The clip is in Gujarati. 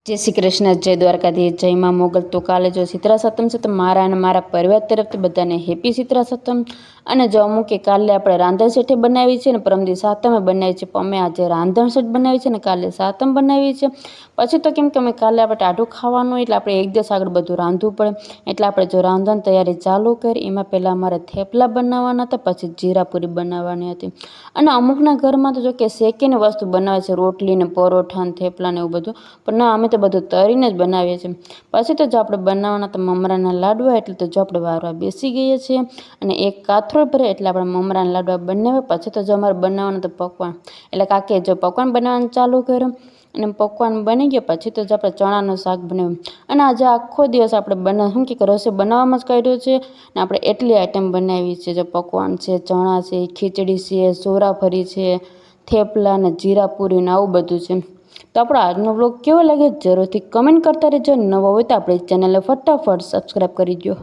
જય શ્રી કૃષ્ણ, જય દ્વારકાધીશ, જય માં મોગલ. તો કાલે જો શીતળા સપ્તમ છે તો મારા અને મારા પરિવાર તરફથી બધાને હેપી શીતળા સપ્તમ. અને જો અમુક કે કાલે આપણે રાંધણ શેઠે બનાવી છે ને પરમદી સાતમે બનાવી છે, પણ અમે આજે રાંધણ શેઠ બનાવી છે ને કાલે સાતમ બનાવી છે. પછી તો કેમ કે અમે કાલે આપણે ટાઢું ખાવાનું એટલે આપણે એક દિવસ આગળ બધું રાંધવું પડે, એટલે આપણે જો રાંધવાની તૈયારી ચાલુ કરી. એમાં પહેલાં અમારે થેપલા બનાવવાના હતા, પછી જીરાપુરી બનાવવાની હતી. અને અમુકના ઘરમાં તો જો કે શેકીને વસ્તુ બનાવે છે, રોટલી ને પરોઠા ને થેપલા ને એવું બધું, પણ ના, અમે તો બધું તરીને જ બનાવીએ છીએ. પછી તો જો આપણે બનાવવાના તો મમરાના લાડવા, એટલે તો જો આપણે વારવા બેસી ગઈએ છીએ. અને એક કાથરોળ ભરે એટલે આપણે મમરાના લાડવા બનાવે. પછી તો જો અમારે બનાવવાના તો પકવાન, એટલે કાકીએ જો પકવાન બનાવવાનું ચાલુ કર્યું. અને પકવાન બની ગયો પછી તો જ આપણે ચણાનું શાક બનાવ્યું. અને આજે આખો દિવસ આપણે શું કે રસોઈ બનાવવામાં જ કાઢ્યો છે. ને આપણે એટલી આઈટમ બનાવી છે, જો પકવાન છે, ચણા છે, ખીચડી છે, સોરાફરી છે, થેપલા ને જીરાપુરી ને આવું બધું છે. તો આપણો આજનો બ્લોગ કેવો લાગે જરૂરથી કમેન્ટ કરતા રહેજો. નવો હોય તો આપણી ચેનલને ફટાફટ સબસ્ક્રાઈબ કરી દો.